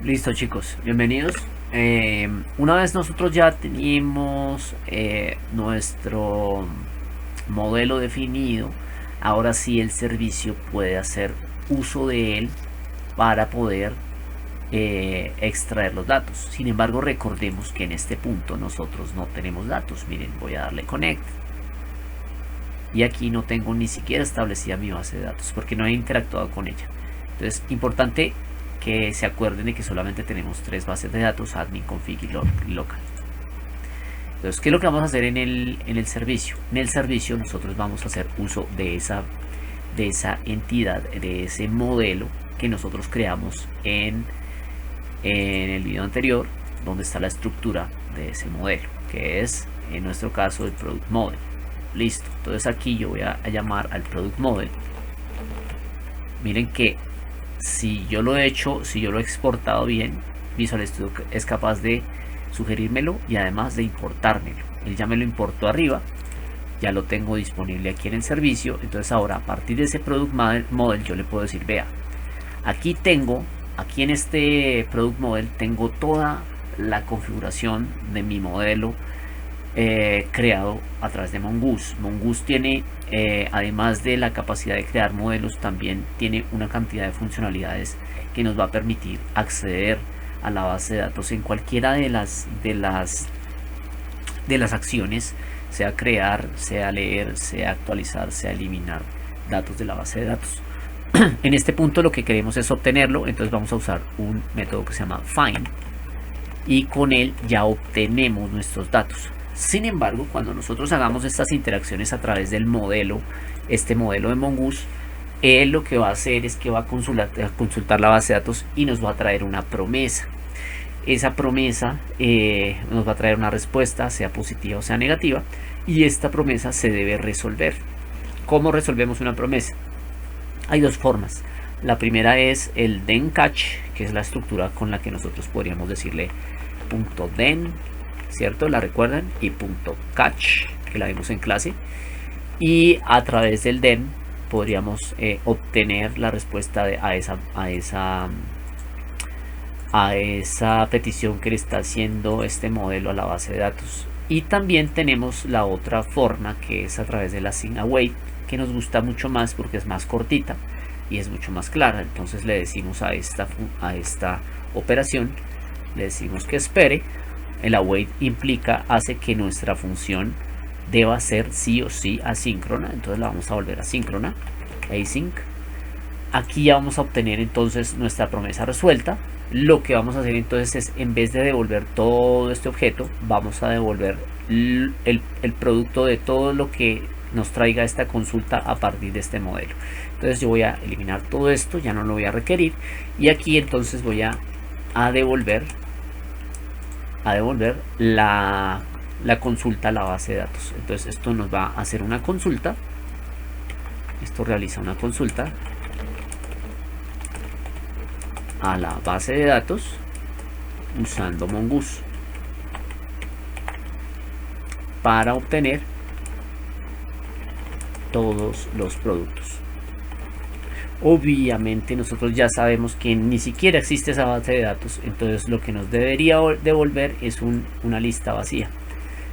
Listo, chicos, bienvenidos. Una vez nosotros ya tenemos nuestro modelo definido, ahora sí el servicio puede hacer uso de él para poder extraer los datos. Sin embargo, recordemos que en este punto nosotros no tenemos datos. Miren, voy a darle connect y aquí no tengo ni siquiera establecida mi base de datos porque no he interactuado con ella. Entonces, importante que se acuerden de que solamente tenemos tres bases de datos: admin, config y local. Entonces, ¿qué es lo que vamos a hacer en el servicio? En el servicio nosotros vamos a hacer uso de esa entidad, de ese modelo que nosotros creamos en el video anterior, donde está la estructura de ese modelo, que es en nuestro caso el product model. Listo, entonces aquí yo voy a llamar al product model. Miren que si yo lo he exportado bien, Visual Studio es capaz de sugerírmelo y además de importármelo. Él ya me lo importó arriba, ya lo tengo disponible aquí en el servicio. Entonces ahora, a partir de ese product model yo le puedo decir: vea, aquí en este product model tengo toda la configuración de mi modelo creado a través de Mongoose. Mongoose tiene, además de la capacidad de crear modelos, también tiene una cantidad de funcionalidades que nos va a permitir acceder a la base de datos en cualquiera de las acciones, sea crear, sea leer, sea actualizar, sea eliminar datos de la base de datos. En este punto lo que queremos es obtenerlo, entonces vamos a usar un método que se llama find y con él ya obtenemos nuestros datos. Sin embargo, cuando nosotros hagamos estas interacciones a través del modelo, este modelo de Mongoose, él lo que va a hacer es que va a consultar la base de datos y nos va a traer una promesa. Esa promesa nos va a traer una respuesta, sea positiva o sea negativa, y esta promesa se debe resolver. ¿Cómo resolvemos una promesa? Hay dos formas. La primera es el then catch, que es la estructura con la que nosotros podríamos decirle .then, ¿cierto? ¿La recuerdan? Y .catch, que la vimos en clase. Y a través del then podríamos obtener la respuesta a esa petición que le está haciendo este modelo a la base de datos. Y también tenemos la otra forma, que es a través de la assign await, que nos gusta mucho más porque es más cortita y es mucho más clara. Entonces le decimos a esta operación, le decimos que espere. El await hace que nuestra función deba ser sí o sí asíncrona, entonces la vamos a volver asíncrona, async. Aquí ya vamos a obtener entonces nuestra promesa resuelta. Lo que vamos a hacer entonces es, en vez de devolver todo este objeto, vamos a devolver el producto de todo lo que nos traiga esta consulta a partir de este modelo. Entonces yo voy a eliminar todo esto, ya no lo voy a requerir, y aquí entonces voy a devolver la consulta a la base de datos. Entonces esto nos va a hacer una consulta, esto realiza una consulta a la base de datos usando Mongoose para obtener todos los productos. Obviamente nosotros ya sabemos que ni siquiera existe esa base de datos, entonces lo que nos debería devolver es una lista vacía,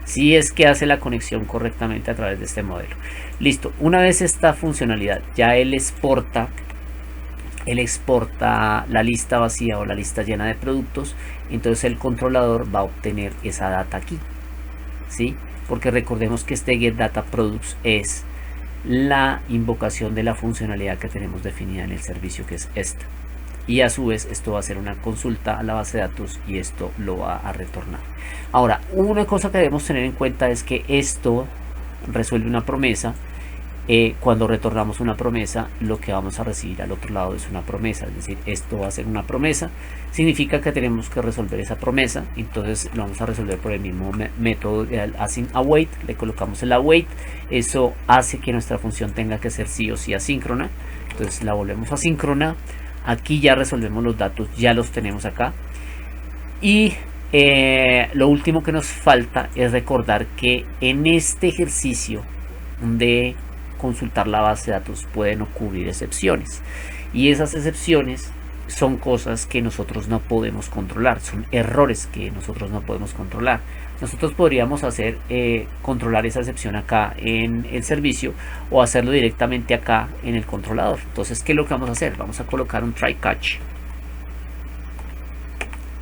si es que hace la conexión correctamente a través de este modelo. Listo, una vez esta funcionalidad ya él exporta la lista vacía o la lista llena de productos, entonces el controlador va a obtener esa data aquí, ¿sí? Porque recordemos que este getDataProducts es la invocación de la funcionalidad que tenemos definida en el servicio, que es esta, y a su vez esto va a ser una consulta a la base de datos y esto lo va a retornar. Ahora, una cosa que debemos tener en cuenta es que esto resuelve una promesa. Cuando retornamos una promesa, lo que vamos a recibir al otro lado es una promesa, es decir, esto va a ser una promesa, significa que tenemos que resolver esa promesa. Entonces lo vamos a resolver por el mismo método de assign await, le colocamos el await, eso hace que nuestra función tenga que ser sí o sí asíncrona, entonces la volvemos asíncrona. Aquí ya resolvemos los datos, ya los tenemos acá, y lo último que nos falta es recordar que en este ejercicio de consultar la base de datos pueden ocurrir excepciones, y esas excepciones son cosas que nosotros no podemos controlar, son errores que nosotros no podemos controlar. Nosotros podríamos hacer controlar esa excepción acá en el servicio o hacerlo directamente acá en el controlador. Entonces, ¿qué es lo que vamos a hacer? Vamos a colocar un try catch,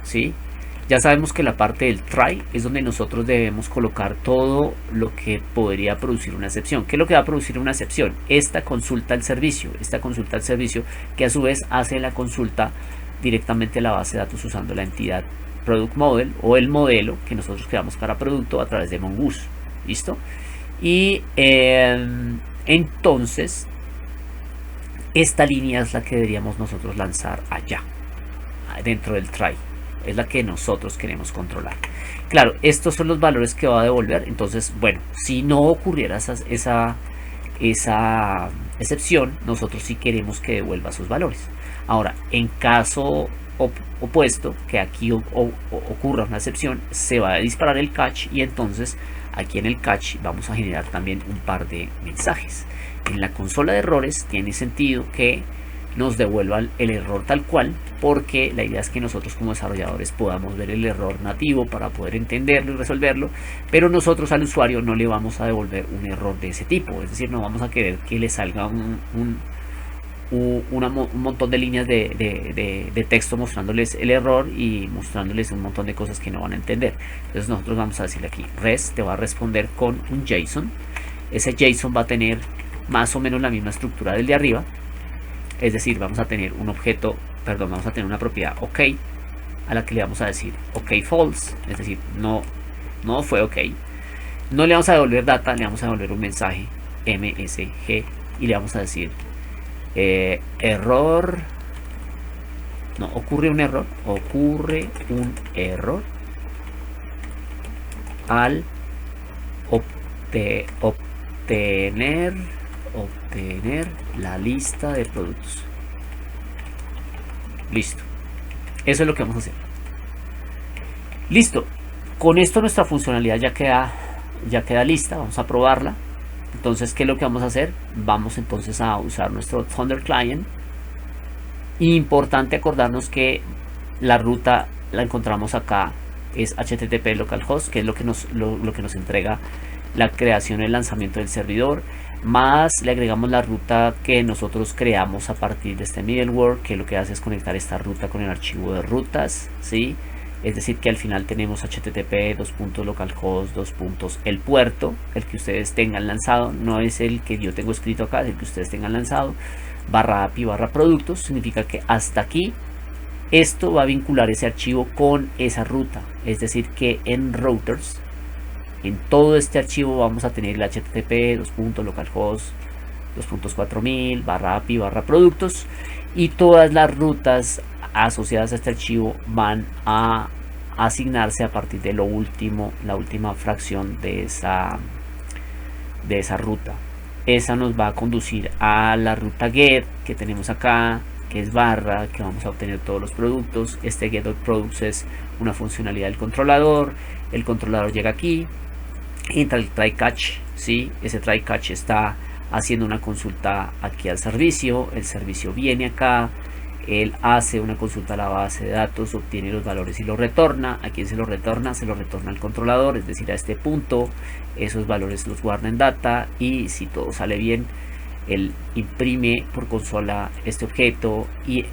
¿sí? Ya sabemos que la parte del try es donde nosotros debemos colocar todo lo que podría producir una excepción. ¿Qué es lo que va a producir una excepción? Esta consulta al servicio, que a su vez hace la consulta directamente a la base de datos usando la entidad Product Model o el modelo que nosotros creamos para producto a través de Mongoose. ¿Listo? Y entonces esta línea es la que deberíamos nosotros lanzar allá, dentro del try. Es la que nosotros queremos controlar. Claro, estos son los valores que va a devolver. Entonces, bueno, si no ocurriera esa excepción, nosotros sí queremos que devuelva sus valores. Ahora, en caso opuesto, que aquí ocurra una excepción, se va a disparar el catch y entonces aquí en el catch vamos a generar también un par de mensajes. En la consola de errores tiene sentido que nos devuelva el error tal cual, porque la idea es que nosotros como desarrolladores podamos ver el error nativo para poder entenderlo y resolverlo, pero nosotros al usuario no le vamos a devolver un error de ese tipo. Es decir, no vamos a querer que le salga un montón de líneas de texto mostrándoles el error y mostrándoles un montón de cosas que no van a entender. Entonces nosotros vamos a decirle aquí, REST te va a responder con un JSON. Ese JSON va a tener más o menos la misma estructura del de arriba. Es decir, vamos a tener un objeto, perdón, vamos a tener una propiedad OK, a la que le vamos a decir OK false, es decir, no fue OK. No le vamos a devolver data, le vamos a devolver un mensaje MSG y le vamos a decir error, no, ocurre un error al obtener la lista de productos. Listo. Eso es lo que vamos a hacer. Listo. Con esto nuestra funcionalidad ya queda lista. Vamos a probarla. Entonces, ¿qué es lo que vamos a hacer? Vamos entonces a usar nuestro Thunder Client. Importante acordarnos que la ruta la encontramos acá. Es HTTP localhost, que es lo que nos entrega la creación y el lanzamiento del servidor, más le agregamos la ruta que nosotros creamos a partir de este middleware, que lo que hace es conectar esta ruta con el archivo de rutas, ¿sí? Es decir, que al final tenemos http localhost el puerto, el que ustedes tengan lanzado, no es el que yo tengo escrito acá, es el que ustedes tengan lanzado, /api /productos, significa que hasta aquí esto va a vincular ese archivo con esa ruta. Es decir, que en routers, en todo este archivo vamos a tener el http localhost 2.4000 /api /productos, y todas las rutas asociadas a este archivo van a asignarse a partir de la última fracción de esa ruta. Esa nos va a conducir a la ruta get que tenemos acá, que es barra, que vamos a obtener todos los productos. Este get.products es una funcionalidad del controlador. El controlador llega aquí, entra el try catch, ¿sí? Ese try catch está haciendo una consulta aquí al servicio. El servicio viene acá, él hace una consulta a la base de datos, obtiene los valores y los retorna. ¿A quién se los retorna? Se los retorna al controlador, es decir, a este punto. Esos valores los guarda en data y si todo sale bien, él imprime por consola este objeto y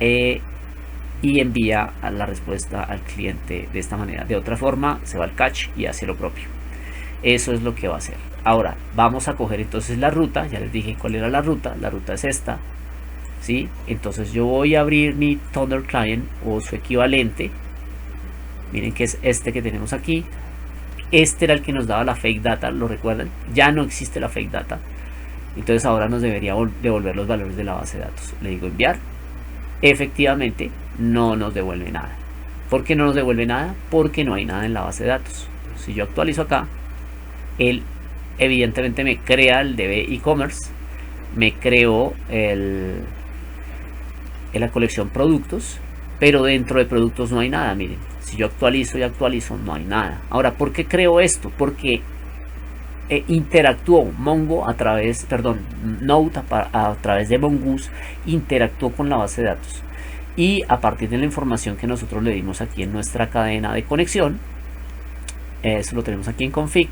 envía a la respuesta al cliente de esta manera. De otra forma, se va al cache y hace lo propio. Eso es lo que va a hacer. Ahora vamos a coger entonces la ruta. Ya les dije cuál era la ruta. La ruta es esta, ¿sí? Entonces yo voy a abrir mi Thunder Client o su equivalente. Miren que es este que tenemos aquí. Este era el que nos daba la fake data, ¿lo recuerdan? Ya no existe la fake data. Entonces ahora nos debería devolver los valores de la base de datos. Le digo enviar. Efectivamente no nos devuelve nada. ¿Por qué no nos devuelve nada? Porque no hay nada en la base de datos. Si yo actualizo acá, él evidentemente me crea el DB e-commerce, me creó la colección productos, pero dentro de productos no hay nada. Miren, si yo actualizo y actualizo, no hay nada. Ahora, ¿por qué creo esto? Porque interactuó Mongo a través, Node a través de Mongoose, interactuó con la base de datos. y a partir de la información que nosotros le dimos aquí en nuestra cadena de conexión, eso lo tenemos aquí en config,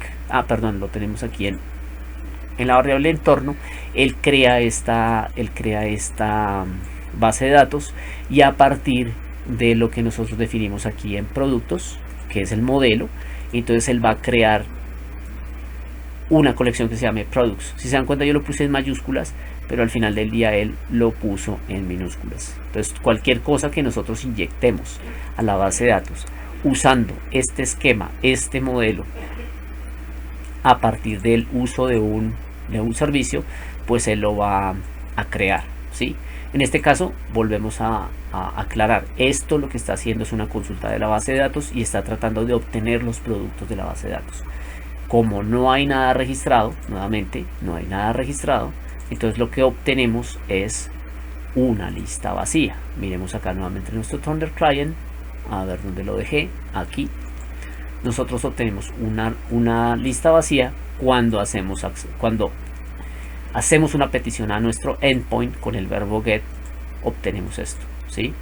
lo tenemos aquí en la variable entorno, él crea esta base de datos, y a partir de lo que nosotros definimos aquí en productos, que es el modelo, entonces él va a crear una colección que se llame products. Si se dan cuenta, yo lo puse en mayúsculas, pero al final del día él lo puso en minúsculas. Entonces cualquier cosa que nosotros inyectemos a la base de datos usando este esquema, este modelo, a partir del uso de un servicio, pues él lo va a crear, ¿sí? En este caso volvemos a aclarar, esto lo que está haciendo es una consulta de la base de datos y está tratando de obtener los productos de la base de datos. Como no hay nada registrado, nuevamente no hay nada registrado, entonces lo que obtenemos es una lista vacía. Miremos acá nuevamente nuestro Thunder Client, a ver dónde lo dejé, aquí. Nosotros obtenemos una lista vacía cuando hacemos una petición a nuestro endpoint con el verbo get, obtenemos esto, ¿sí?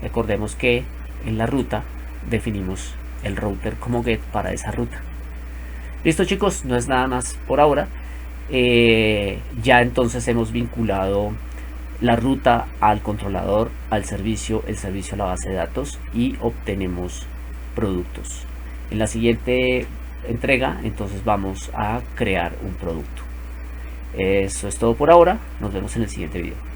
Recordemos que en la ruta definimos el router como get para esa ruta. Listo, chicos, no es nada más por ahora. Ya entonces hemos vinculado la ruta al controlador, al servicio, el servicio a la base de datos, y obtenemos productos. En la siguiente entrega entonces vamos a crear un producto. Eso es todo por ahora, nos vemos en el siguiente video.